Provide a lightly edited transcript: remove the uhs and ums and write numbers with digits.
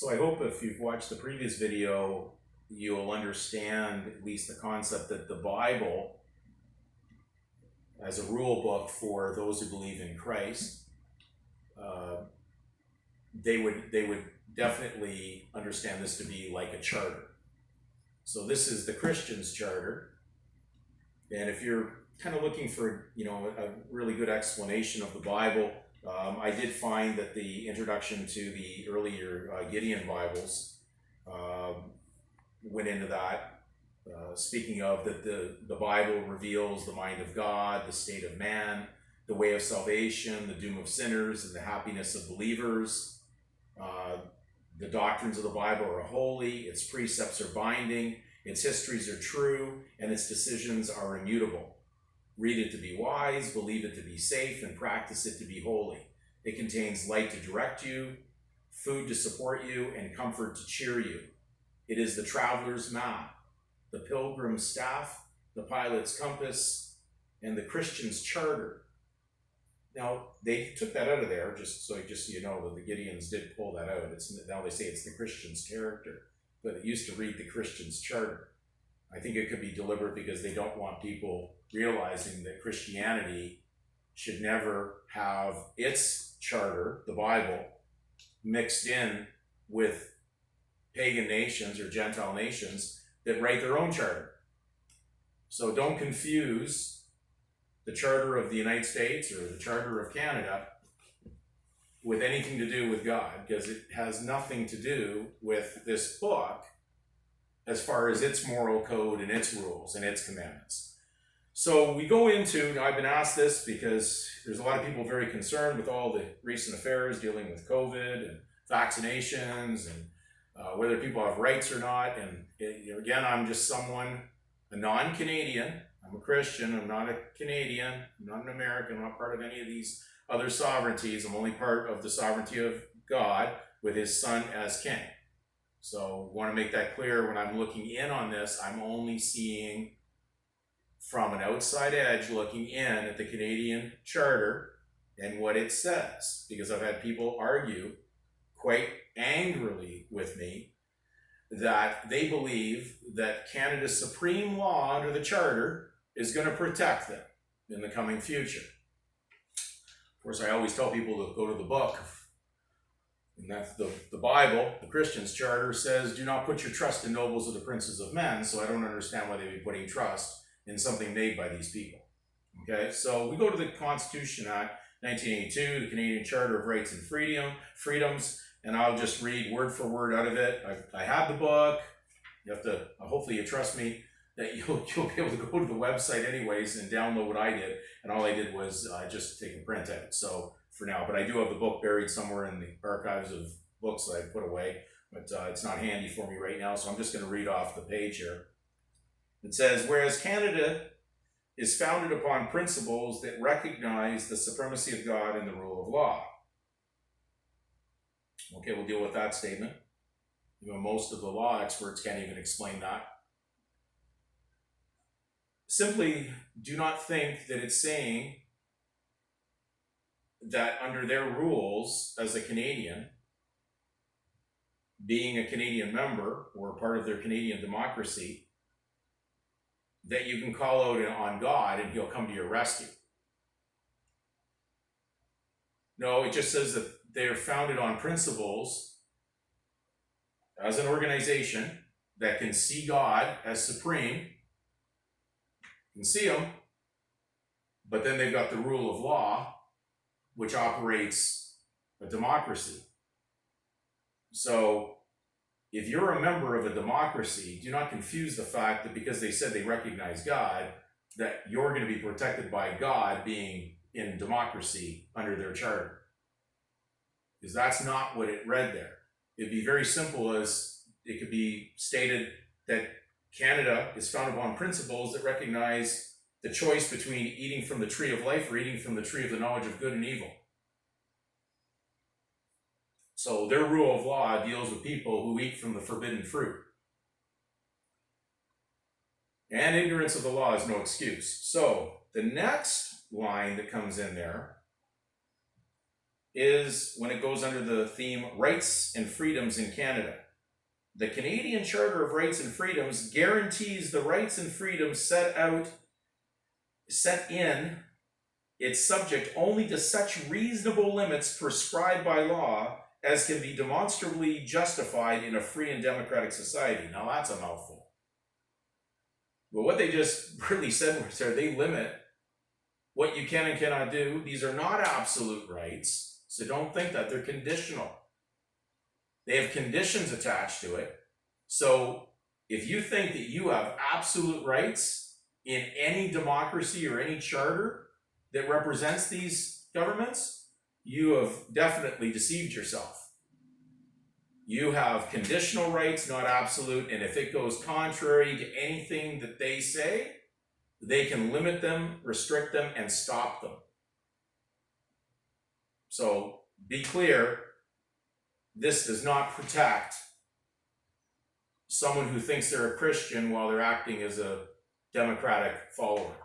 So I hope if you've watched the previous video, you'll understand at least the concept that the Bible, as a rule book for those who believe in Christ, they would definitely understand this to be like a charter. So this is the Christian's charter, and if you're kind of looking for a really good explanation of the Bible, I did find that the introduction to the earlier Gideon Bibles went into that, speaking of that the Bible reveals the mind of God, the state of man, the way of salvation, the doom of sinners, and the happiness of believers. The doctrines of the Bible are holy, its precepts are binding, its histories are true, and its decisions are immutable. Read it to be wise, believe it to be safe, and practice it to be holy. It contains light to direct you, food to support you, and comfort to cheer you. It is the traveler's map, the pilgrim's staff, the pilot's compass, and the Christian's charter. Now, they took that out of there, just so you know, that the Gideons did pull that out. Now they say it's the Christian's character, but it used to read the Christian's charter. I think it could be deliberate because they don't want people realizing that Christianity should never have its charter, the Bible, mixed in with pagan nations or Gentile nations that write their own charter. So don't confuse the Charter of the United States or the Charter of Canada with anything to do with God, because it has nothing to do with this book as far as its moral code and its rules and its commandments. So we go into, now I've been asked this because there's a lot of people very concerned with all the recent affairs dealing with COVID and vaccinations and whether people have rights or not. And again, I'm just someone, a non-Canadian. I'm a Christian. I'm not a Canadian. I'm not an American. I'm not part of any of these other sovereignties. I'm only part of the sovereignty of God with his son as king. So I want to make that clear. When I'm looking in on this, I'm only seeing from an outside edge, looking in at the Canadian Charter and what it says, because I've had people argue quite angrily with me that they believe that Canada's supreme law under the Charter is going to protect them in the coming future. Of course, I always tell people to go to the book, and that's the Bible. The Christian's charter says, do not put your trust in nobles or the princes of men, so I don't understand why they'd be putting trust in something made by these people. Okay, so we go to the Constitution Act 1982, the Canadian Charter of Rights and Freedoms, and I'll just read word for word out of it. I have the book. You have to, hopefully you trust me, that you'll be able to go to the website anyways and download what I did. And all I did was just take a print out. So for now, but I do have the book buried somewhere in the archives of books that I put away, but it's not handy for me right now. So I'm just going to read off the page here. It says, whereas Canada is founded upon principles that recognize the supremacy of God and the rule of law. Okay, we'll deal with that statement. Most of the law experts can't even explain that. Simply do not think that it's saying that under their rules as a Canadian, being a Canadian member or part of their Canadian democracy, that you can call out on God and he'll come to your rescue. No, it just says that they're founded on principles as an organization that can see God as supreme, can see him, but then they've got the rule of law, which operates a democracy. So if you're a member of a democracy, do not confuse the fact that because they said they recognize God, that you're going to be protected by God being in democracy under their charter. Because that's not what it read there. It'd be very simple as it could be stated that Canada is founded upon principles that recognize the choice between eating from the tree of life or eating from the tree of the knowledge of good and evil. So their rule of law deals with people who eat from the forbidden fruit. And ignorance of the law is no excuse. So the next line that comes in there is when it goes under the theme Rights and Freedoms in Canada. The Canadian Charter of Rights and Freedoms guarantees the rights and freedoms set in its subject only to such reasonable limits prescribed by law as can be demonstrably justified in a free and democratic society. Now that's a mouthful. But what they just really said was they limit what you can and cannot do. These are not absolute rights, so don't think that. They're conditional. They have conditions attached to it. So if you think that you have absolute rights in any democracy or any charter that represents these governments, you have definitely deceived yourself. You have conditional rights, not absolute, and if it goes contrary to anything that they say, they can limit them, restrict them, and stop them. So be clear, this does not protect someone who thinks they're a Christian while they're acting as a democratic follower.